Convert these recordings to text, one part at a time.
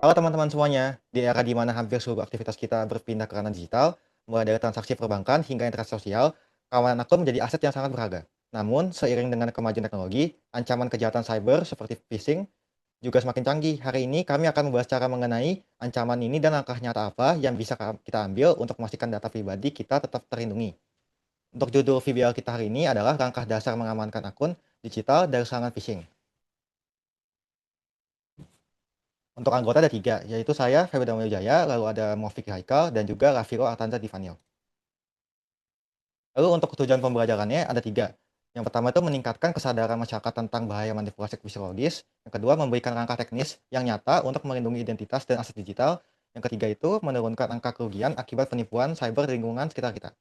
Halo teman-teman semuanya, di era di mana hampir seluruh aktivitas kita berpindah ke ranah digital, mulai dari transaksi perbankan hingga interaksi sosial, keamanan akun menjadi aset yang sangat berharga. Namun, seiring dengan kemajuan teknologi, ancaman kejahatan cyber seperti phishing juga semakin canggih. Hari ini kami akan membahas cara mengenai ancaman ini dan langkah nyata apa yang bisa kita ambil untuk memastikan data pribadi kita tetap terlindungi. Untuk judul video kita hari ini adalah langkah dasar mengamankan akun digital dari serangan phishing. Untuk anggota ada 3, yaitu saya, Febrian Wijaya, lalu ada Muafiq Haikal, dan juga Rafiro Artanza Divanil. Lalu untuk tujuan pembelajarannya ada 3. Yang pertama itu meningkatkan kesadaran masyarakat tentang bahaya manipulasi psikologis. Yang kedua, memberikan langkah teknis yang nyata untuk melindungi identitas dan aset digital. Yang ketiga itu menurunkan angka kerugian akibat penipuan cyber di lingkungan sekitar kita.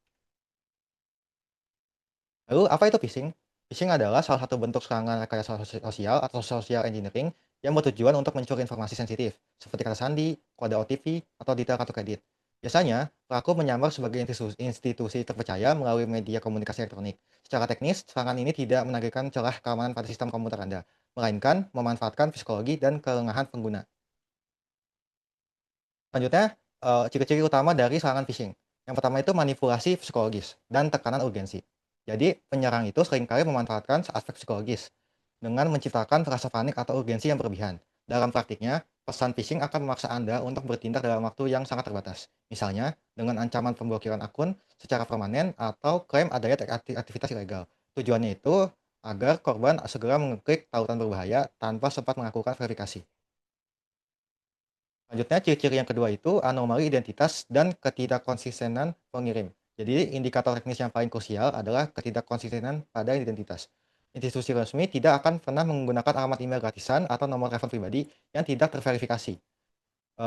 Lalu apa itu phishing? Phishing adalah salah satu bentuk serangan rekayasa sosial atau social engineering yang bertujuan untuk mencuri informasi sensitif, seperti kata sandi, kode OTP, atau detail kartu kredit. Biasanya, pelaku menyamar sebagai institusi terpercaya melalui media komunikasi elektronik. Secara teknis, serangan ini tidak menagihkan celah keamanan pada sistem komputer Anda, melainkan memanfaatkan psikologi dan kelengahan pengguna. Selanjutnya, ciri-ciri utama dari serangan phishing. Yang pertama itu manipulasi psikologis dan tekanan urgensi. Jadi, penyerang itu seringkali memanfaatkan aspek psikologis dengan menciptakan rasa panik atau urgensi yang berlebihan. Dalam praktiknya, pesan phishing akan memaksa Anda untuk bertindak dalam waktu yang sangat terbatas. Misalnya, dengan ancaman pemblokiran akun secara permanen atau klaim adanya aktivitas ilegal. Tujuannya itu agar korban segera mengeklik tautan berbahaya tanpa sempat melakukan verifikasi. Selanjutnya, ciri-ciri yang kedua itu anomali identitas dan ketidakkonsistenan pengirim. Jadi, indikator teknis yang paling krusial adalah ketidakkonsistenan pada identitas. Institusi resmi tidak akan pernah menggunakan alamat email gratisan atau nomor telepon pribadi yang tidak terverifikasi.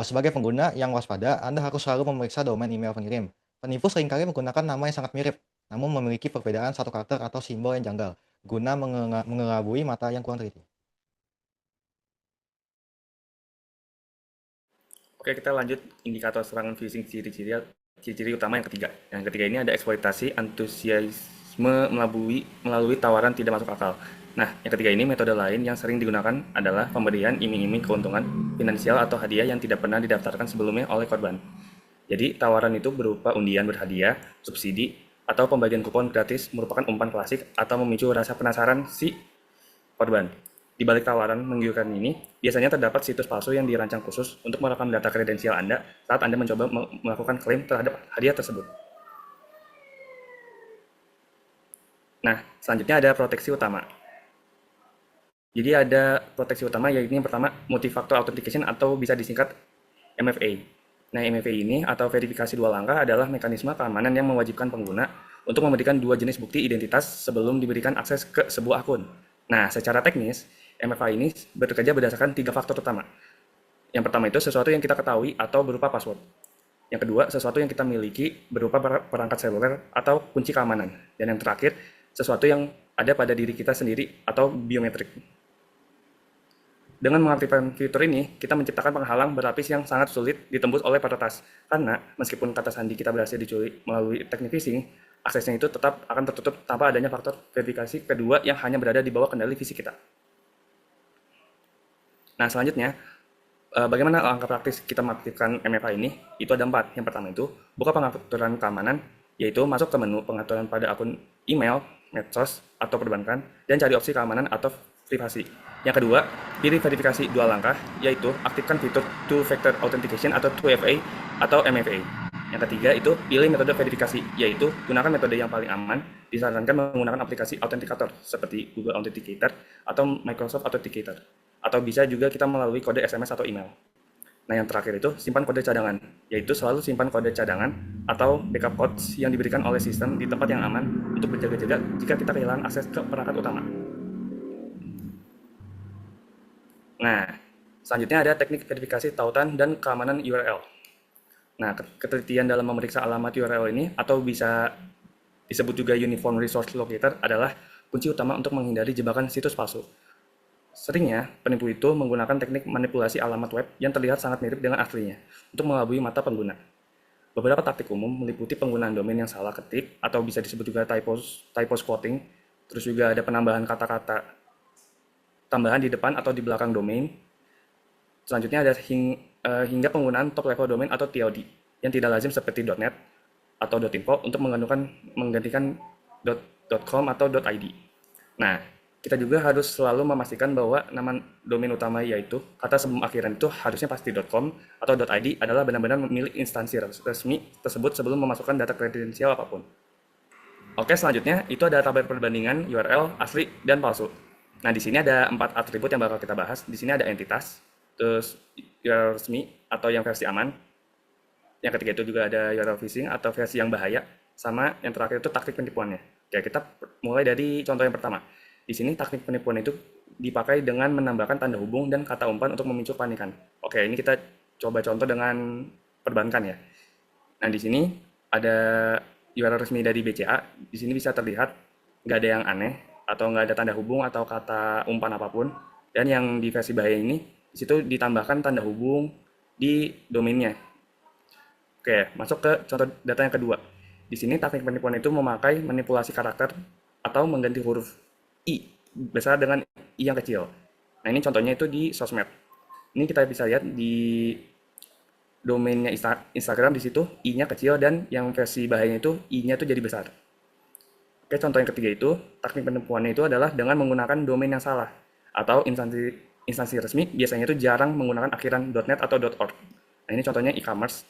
Sebagai pengguna yang waspada, Anda harus selalu memeriksa domain email pengirim. Penipu seringkali menggunakan nama yang sangat mirip, namun memiliki perbedaan satu karakter atau simbol yang janggal, guna mengelabui mata yang kurang teliti. Oke, kita lanjut indikator serangan phishing ciri-ciri utama yang ketiga. Yang ketiga ini ada eksploitasi antusiasme melalui tawaran tidak masuk akal. Nah, yang ketiga ini metode lain yang sering digunakan adalah pemberian iming-iming keuntungan finansial atau hadiah yang tidak pernah didaftarkan sebelumnya oleh korban. Jadi, tawaran itu berupa undian berhadiah, subsidi, atau pembagian kupon gratis merupakan umpan klasik atau memicu rasa penasaran si korban. Di balik tawaran menggiurkan ini, biasanya terdapat situs palsu yang dirancang khusus untuk merekam data kredensial Anda saat Anda mencoba melakukan klaim terhadap hadiah tersebut. Nah, selanjutnya ada proteksi utama. Jadi ada proteksi utama yaitu yang pertama multifactor authentication atau bisa disingkat MFA. Nah, MFA ini atau verifikasi dua langkah adalah mekanisme keamanan yang mewajibkan pengguna untuk memberikan dua jenis bukti identitas sebelum diberikan akses ke sebuah akun. Nah, secara teknis, MFA ini bekerja berdasarkan tiga faktor utama. Yang pertama itu sesuatu yang kita ketahui atau berupa password. Yang kedua, sesuatu yang kita miliki berupa perangkat seluler atau kunci keamanan. Dan yang terakhir, sesuatu yang ada pada diri kita sendiri atau biometrik. Dengan mengaktifkan fitur ini, kita menciptakan penghalang berlapis yang sangat sulit ditembus oleh peretas. Karena meskipun kata sandi kita berhasil dicuri melalui teknik phishing, aksesnya itu tetap akan tertutup tanpa adanya faktor verifikasi kedua yang hanya berada di bawah kendali fisik kita. Nah, selanjutnya, bagaimana langkah praktis kita mengaktifkan MFA ini? Itu ada 4. Yang pertama itu, buka pengaturan keamanan, yaitu masuk ke menu pengaturan pada akun email, medsos, atau perbankan, dan cari opsi keamanan atau privasi. Yang kedua, pilih verifikasi dua langkah, yaitu aktifkan fitur Two-Factor Authentication atau 2FA atau MFA. Yang ketiga itu pilih metode verifikasi, yaitu gunakan metode yang paling aman, disarankan menggunakan aplikasi autentikator seperti Google Authenticator atau Microsoft Authenticator. Atau bisa juga kita melalui kode SMS atau email. Nah, yang terakhir itu simpan kode cadangan, yaitu selalu simpan kode cadangan atau backup codes yang diberikan oleh sistem di tempat yang aman untuk berjaga-jaga jika kita kehilangan akses ke perangkat utama. Nah, selanjutnya ada teknik verifikasi tautan dan keamanan URL. Nah, ketelitian dalam memeriksa alamat URL ini atau bisa disebut juga Uniform Resource Locator adalah kunci utama untuk menghindari jebakan situs palsu. Seringnya, penipu itu menggunakan teknik manipulasi alamat web yang terlihat sangat mirip dengan aslinya untuk mengelabui mata pengguna. Beberapa taktik umum meliputi penggunaan domain yang salah ketik atau bisa disebut juga typo squatting, terus juga ada penambahan kata-kata tambahan di depan atau di belakang domain. Selanjutnya ada hingga penggunaan top level domain atau TLD yang tidak lazim seperti .net atau .info untuk menggantikan .com atau .id. Nah, kita juga harus selalu memastikan bahwa nama domain utama yaitu kata sebelum akhiran itu harusnya pasti .com atau .id adalah benar-benar milik instansi resmi tersebut sebelum memasukkan data kredensial apapun. Oke, selanjutnya itu ada tabel perbandingan URL asli dan palsu. Nah, di sini ada 4 atribut yang bakal kita bahas. Di sini ada entitas, terus URL resmi atau yang versi aman. Yang ketiga itu juga ada URL phishing atau versi yang bahaya, sama yang terakhir itu taktik penipuannya. Oke, kita mulai dari contoh yang pertama. Di sini taktik penipuan itu dipakai dengan menambahkan tanda hubung dan kata umpan untuk memicu panikan. Oke, ini kita coba contoh dengan perbankan ya. Nah, di sini ada URL resmi dari BCA. Di sini bisa terlihat nggak ada yang aneh atau nggak ada tanda hubung atau kata umpan apapun. Dan yang di versi bahaya ini, di situ ditambahkan tanda hubung di domainnya. Oke, masuk ke contoh data yang kedua. Di sini teknik penipuan itu memakai manipulasi karakter atau mengganti huruf I besar dengan I yang kecil. Nah, ini contohnya itu di sosmed. Ini kita bisa lihat di domainnya Instagram, di situ I-nya kecil dan yang versi bahayanya itu I-nya itu jadi besar. Oke, contoh yang ketiga itu teknik penipuannya itu adalah dengan menggunakan domain yang salah atau instansi resmi biasanya itu jarang menggunakan akhiran .net atau .org. Nah, ini contohnya e-commerce.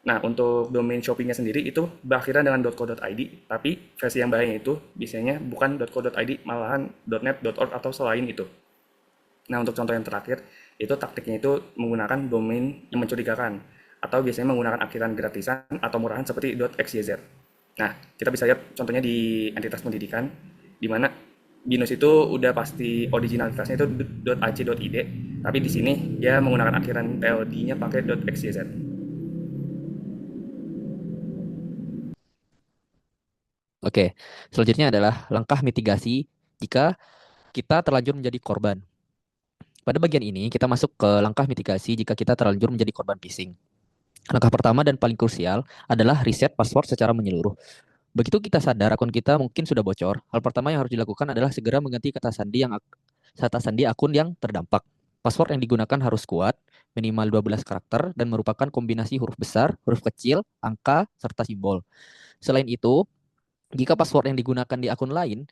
Nah, untuk domain Shopee-nya sendiri itu berakhiran dengan .co.id, tapi versi yang bahayanya itu biasanya bukan .co.id, malahan .net, .org atau selain itu. Nah, untuk contoh yang terakhir, itu taktiknya itu menggunakan domain yang mencurigakan, atau biasanya menggunakan akhiran gratisan atau murahan seperti .xyz. Nah, kita bisa lihat contohnya di entitas pendidikan, di mana BINUS itu udah pasti originalitasnya itu .ac.id, tapi di sini dia menggunakan akhiran TLD-nya pakai .xyz. Oke, selanjutnya adalah langkah mitigasi jika kita terlanjur menjadi korban. Pada bagian ini, kita masuk ke langkah mitigasi jika kita terlanjur menjadi korban phishing. Langkah pertama dan paling krusial adalah reset password secara menyeluruh. Begitu kita sadar akun kita mungkin sudah bocor, hal pertama yang harus dilakukan adalah segera mengganti kata sandi akun yang terdampak. Password yang digunakan harus kuat, minimal 12 karakter, dan merupakan kombinasi huruf besar, huruf kecil, angka, serta simbol. Selain itu, jika password yang digunakan di akun lain,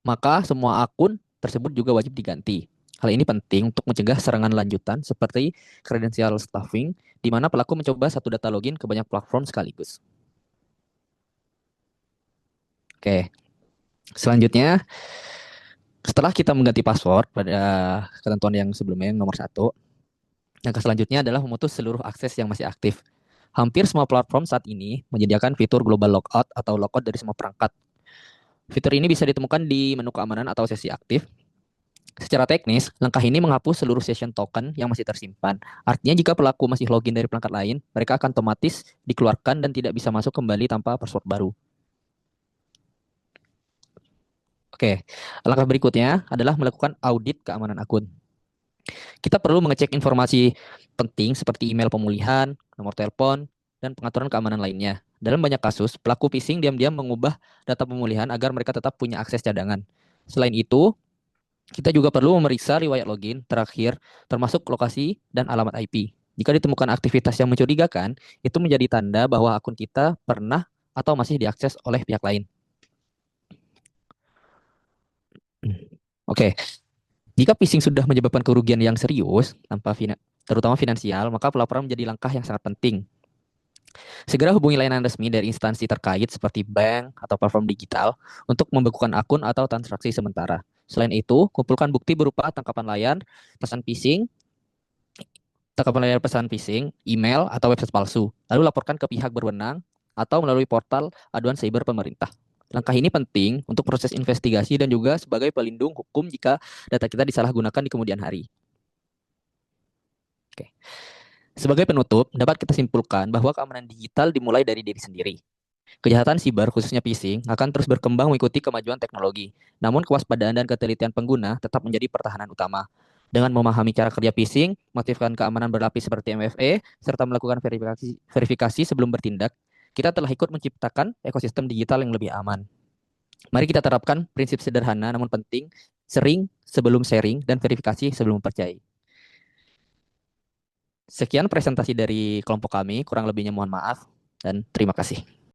maka semua akun tersebut juga wajib diganti. Hal ini penting untuk mencegah serangan lanjutan seperti kredensial stuffing, di mana pelaku mencoba satu data login ke banyak platform sekaligus. Oke, selanjutnya setelah kita mengganti password pada ketentuan yang sebelumnya, yang nomor 1, langkah selanjutnya adalah memutus seluruh akses yang masih aktif. Hampir semua platform saat ini menyediakan fitur global logout atau logout dari semua perangkat. Fitur ini bisa ditemukan di menu keamanan atau sesi aktif. Secara teknis, langkah ini menghapus seluruh session token yang masih tersimpan. Artinya jika pelaku masih login dari perangkat lain, mereka akan otomatis dikeluarkan dan tidak bisa masuk kembali tanpa password baru. Oke, langkah berikutnya adalah melakukan audit keamanan akun. Kita perlu mengecek informasi penting seperti email pemulihan, nomor telepon, dan pengaturan keamanan lainnya. Dalam banyak kasus, pelaku phishing diam-diam mengubah data pemulihan agar mereka tetap punya akses cadangan. Selain itu, kita juga perlu memeriksa riwayat login terakhir, termasuk lokasi dan alamat IP. Jika ditemukan aktivitas yang mencurigakan, itu menjadi tanda bahwa akun kita pernah atau masih diakses oleh pihak lain. Oke, jika phishing sudah menyebabkan kerugian yang serius, terutama finansial, maka pelaporan menjadi langkah yang sangat penting. Segera hubungi layanan resmi dari instansi terkait seperti bank atau platform digital untuk membekukan akun atau transaksi sementara. Selain itu, kumpulkan bukti berupa tangkapan layar pesan phishing, email, atau website palsu, lalu laporkan ke pihak berwenang atau melalui portal aduan cyber pemerintah. Langkah ini penting untuk proses investigasi dan juga sebagai pelindung hukum jika data kita disalahgunakan di kemudian hari. Oke. Sebagai penutup, dapat kita simpulkan bahwa keamanan digital dimulai dari diri sendiri. Kejahatan siber, khususnya phishing, akan terus berkembang mengikuti kemajuan teknologi. Namun kewaspadaan dan ketelitian pengguna tetap menjadi pertahanan utama. Dengan memahami cara kerja phishing, mengaktifkan keamanan berlapis seperti MFA, serta melakukan verifikasi sebelum bertindak, kita telah ikut menciptakan ekosistem digital yang lebih aman. Mari kita terapkan prinsip sederhana namun penting, sering sebelum sharing dan verifikasi sebelum percaya. Sekian presentasi dari kelompok kami, kurang lebihnya mohon maaf dan terima kasih.